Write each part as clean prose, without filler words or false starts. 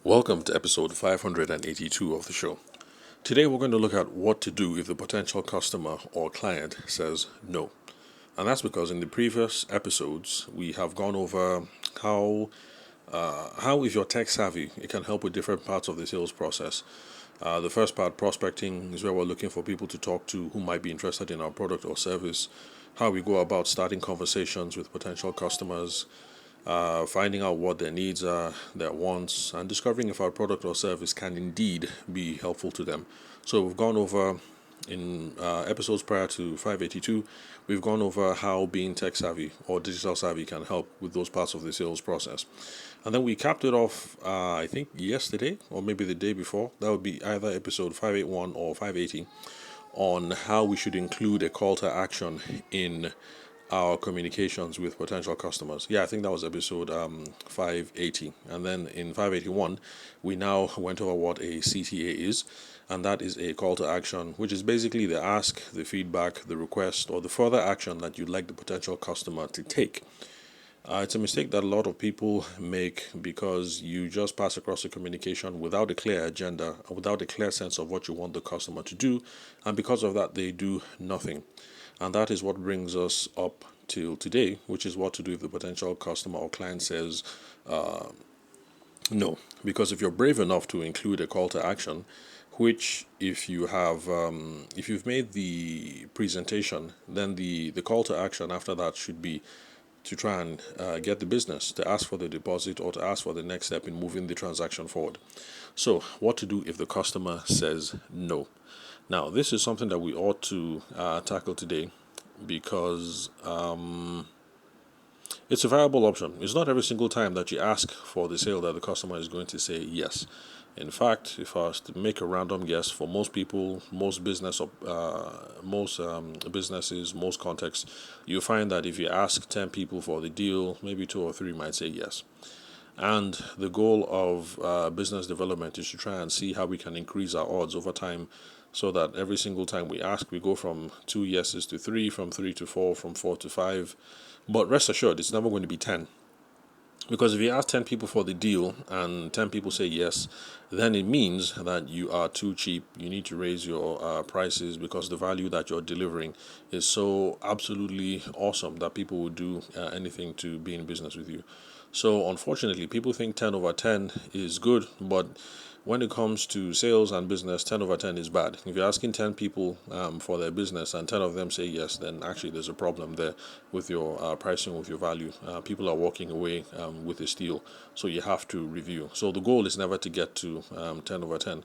Welcome to episode 582 of the show. Today we're going to look at what to do if the potential customer or client says no. And that's because in the previous episodes we have gone over how if you're tech savvy, it can help with different parts of the sales process. The first part, prospecting, is where we're looking for people to talk to who might be interested in our product or service. How we go about starting conversations with potential customers, finding out what their needs are, their wants, and discovering if our product or service can indeed be helpful to them. So we've gone over in episodes prior to 582, we've gone over how being tech savvy or digital savvy can help with those parts of the sales process. And then we capped it off, I think, yesterday or maybe the day before. That would be either episode 581 or 580 on how we should include a call to action in our communications with potential customers. Yeah, I think that was episode 580. And then in 581, we now went over what a CTA is. And that is a call to action, which is basically the ask, the feedback, the request, or the further action that you'd like the potential customer to take. It's a mistake that a lot of people make because you just pass across the communication without a clear agenda, without a clear sense of what you want the customer to do, and because of that, they do nothing. And that is what brings us up till today, which is what to do if the potential customer or client says no. Because if you're brave enough to include a call to action, which if you've made the presentation, then the call to action after that should be to try and get the business, to ask for the deposit or to ask for the next step in moving the transaction forward. So, what to do if the customer says no? Now, this is something that we ought to tackle today because it's a viable option. It's not every single time that you ask for the sale that the customer is going to say yes. In fact, if I was to make a random guess, for most people, most businesses, most contexts, you find that if you ask 10 people for the deal, maybe 2 or 3 might say yes. And the goal of business development is to try and see how we can increase our odds over time so that every single time we ask, we go from 2 yeses to 3, from 3 to 4, from 4 to 5. But rest assured, it's never going to be 10. Because if you ask 10 people for the deal and 10 people say yes, then it means that you are too cheap. You need to raise your prices because the value that you're delivering is so absolutely awesome that people would do anything to be in business with you. So unfortunately, people think 10 over 10 is good, but when it comes to sales and business, 10 over 10 is bad. If you're asking 10 people for their business and 10 of them say yes, then actually there's a problem there with your pricing, with your value. People are walking away with a steal, so you have to review. So the goal is never to get to 10 over 10.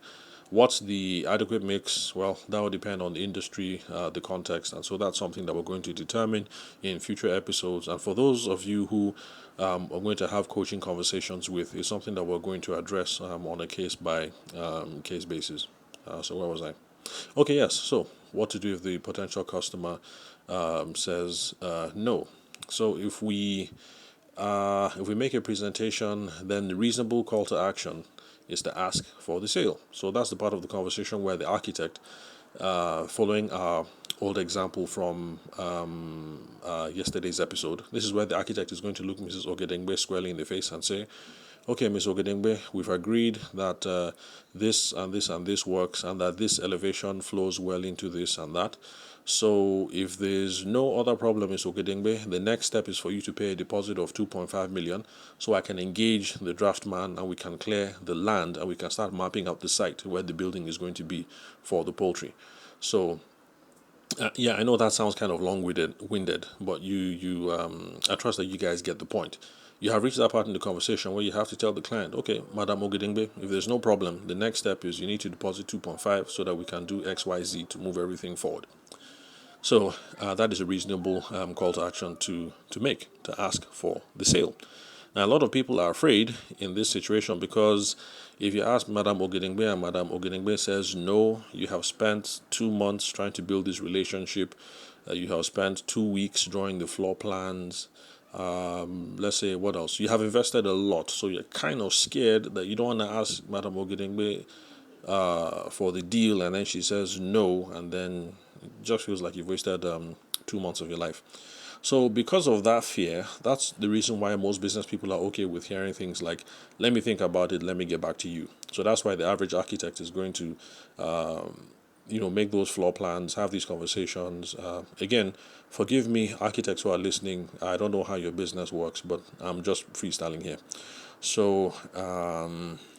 What's the adequate mix? Well, that will depend on the industry, the context, and so that's something that we're going to determine in future episodes. And for those of you who are going to have coaching conversations with, is something that we're going to address on a case by case basis. So where was I? Okay, yes. So what to do if the potential customer says no? So if we make a presentation, then the reasonable call to action is to ask for the sale. So that's the part of the conversation where the architect, following our old example from yesterday's episode, this is where the architect is going to look Mrs. Ogedengbe squarely in the face and say, okay, Ms. Ogedengbe, we've agreed that this and this and this works and that this elevation flows well into this and that. So if there's no other problem, Ms. Ogedengbe, the next step is for you to pay a deposit of 2.5 million so I can engage the draftman and we can clear the land and we can start mapping out the site where the building is going to be for the poultry. So yeah, I know that sounds kind of long-winded, but I trust that you guys get the point. You have reached that part in the conversation where you have to tell the client, okay, Madam Ogedengbe, if there's no problem, the next step is you need to deposit 2.5 so that we can do X, Y, Z to move everything forward. So that is a reasonable call to action to make, to ask for the sale. Now, a lot of people are afraid in this situation because if you ask Madam Ogedengbe and Madam Ogedengbe says no, you have spent 2 months trying to build this relationship, you have spent 2 weeks drawing the floor plans. Let's say, what else? You have invested a lot, so you're kind of scared that you don't want to ask Madam Ogedengbe for the deal, and then she says no, and then it just feels like you've wasted 2 months of your life. So, because of that fear, that's the reason why most business people are okay with hearing things like, let me think about it, let me get back to you. So, that's why the average architect is going to, make those floor plans, have these conversations. Again, forgive me, architects who are listening. I don't know how your business works, but I'm just freestyling here. So,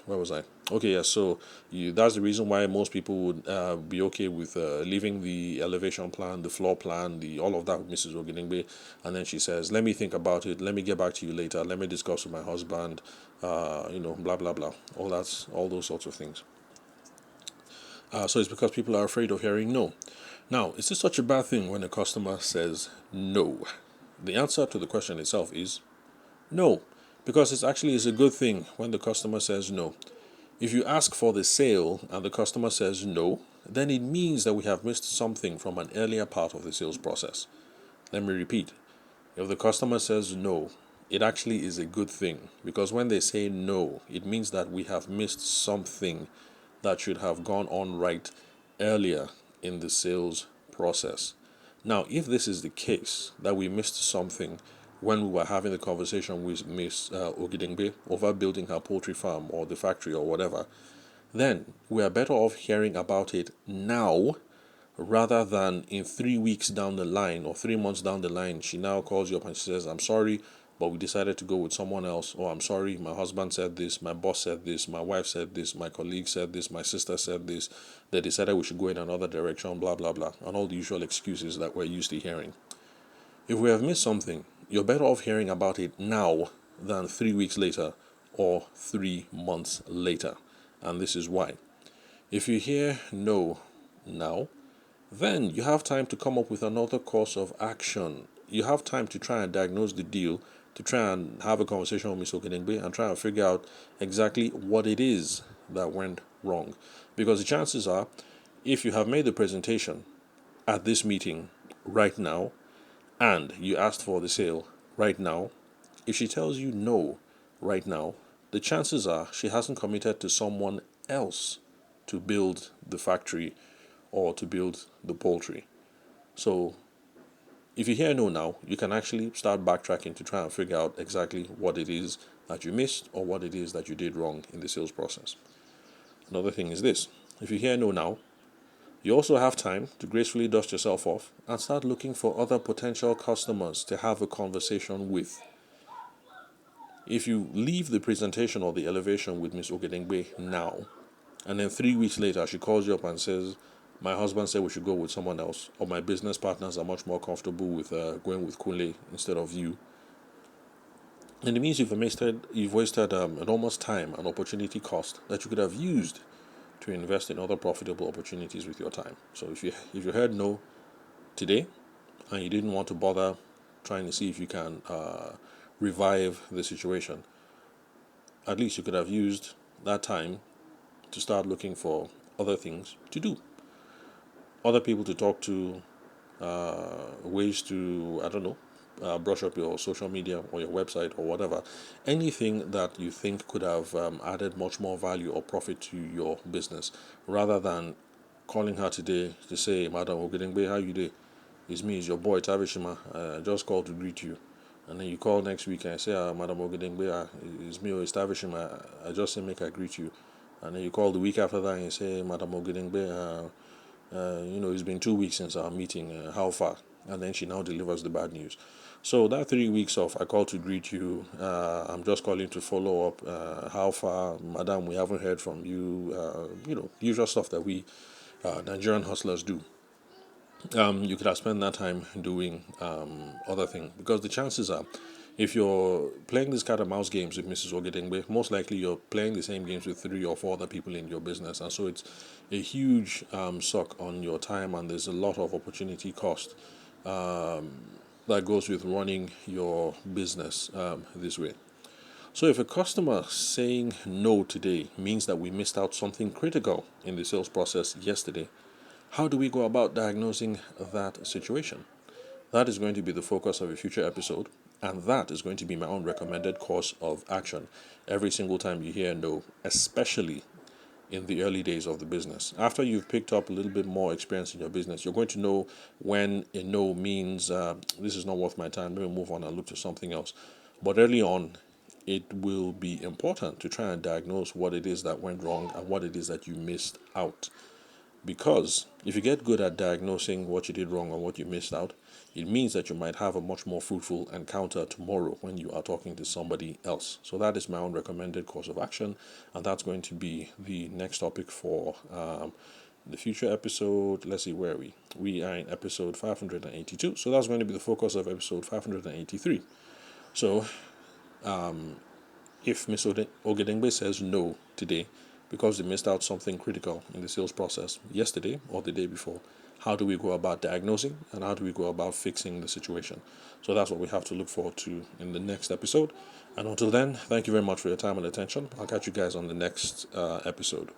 where was I? Okay, yeah. So that's the reason why most people would be okay with leaving the elevation plan, the floor plan, the all of that with Mrs. Ogeningbe, and then she says, "Let me think about it. Let me get back to you later. Let me discuss with my husband." Blah blah blah. All those sorts of things. So it's because people are afraid of hearing no. Now, is this such a bad thing when a customer says no? The answer to the question itself is no, because it actually is a good thing when the customer says no. If you ask for the sale and the customer says no, then it means that we have missed something from an earlier part of the sales process. Let me repeat. If the customer says no, it actually is a good thing, because when they say no, it means that we have missed something that should have gone on right earlier in the sales process. Now, if this is the case, that we missed something when we were having the conversation with Miss Ogidengbe over building her poultry farm or the factory or whatever, then we are better off hearing about it now rather than in 3 weeks down the line or 3 months down the line. She now calls you up and she says, "I'm sorry, but we decided to go with someone else," or "I'm sorry, my husband said this, my boss said this, my wife said this, my colleague said this, my sister said this, they decided we should go in another direction, blah blah blah," and all the usual excuses that we're used to hearing. If we have missed something, you're better off hearing about it now than 3 weeks later or 3 months later. And this is why. If you hear no now, then you have time to come up with another course of action. You have time to try and diagnose the deal, to try and have a conversation with Ms. Okenengbe and try and figure out exactly what it is that went wrong. Because the chances are, if you have made the presentation at this meeting right now and you asked for the sale right now, if she tells you no right now, the chances are she hasn't committed to someone else to build the factory or to build the poultry. So if you hear no now, you can actually start backtracking to try and figure out exactly what it is that you missed or what it is that you did wrong in the sales process. Another thing is this: if you hear no now, you also have time to gracefully dust yourself off and start looking for other potential customers to have a conversation with. If you leave the presentation or the elevation with Ms. Ogedengbe now, and then 3 weeks later she calls you up and says, "My husband said we should go with someone else," or "My business partners are much more comfortable with going with Kunle instead of you," and it means you've wasted enormous time and opportunity cost that you could have used to invest in other profitable opportunities with your time. So if you heard no today and you didn't want to bother trying to see if you can revive the situation, at least you could have used that time to start looking for other things to do, other people to talk to, ways to, I don't know, brush up your social media or your website or whatever. Anything that you think could have added much more value or profit to your business, rather than calling her today to say, "Madam Ogedengbe, how you doing? It's me, it's your boy Tabishima. I just called to greet you." And then you call next week and say, "Madam Ogedengbe, it's me, it's Tabishima. I just say make I greet you." And then you call the week after that and you say, "Madam Ogedengbe, it's been 2 weeks since our meeting. How far?" And then she now delivers the bad news. So that 3 weeks of "I call to greet you, I'm just calling to follow up, how far, madam, we haven't heard from you," usual stuff that we Nigerian hustlers do. You could have spent that time doing other things, because the chances are, if you're playing this cat and mouse games with Mrs. Ogedengbe, most likely you're playing the same games with 3 or 4 other people in your business, and so it's a huge suck on your time, and there's a lot of opportunity cost that goes with running your business this way. So if a customer saying no today means that we missed out something critical in the sales process yesterday, how do we go about diagnosing that situation? That is going to be the focus of a future episode, and that is going to be my own recommended course of action every single time you hear no, especially in the early days of the business. After you've picked up a little bit more experience in your business, you're going to know when a no means this is not worth my time, let me move on and look to something else. But early on, it will be important to try and diagnose what it is that went wrong and what it is that you missed out. Because if you get good at diagnosing what you did wrong or what you missed out, it means that you might have a much more fruitful encounter tomorrow when you are talking to somebody else. So that is my own recommended course of action, and that's going to be the next topic for the future episode. Let's see, where are we? We are in episode 582, so that's going to be the focus of episode 583. So if Ms. Ogedengbe says no today because they missed out something critical in the sales process yesterday or the day before, how do we go about diagnosing and how do we go about fixing the situation? So that's what we have to look forward to in the next episode. And until then, thank you very much for your time and attention. I'll catch you guys on the next episode.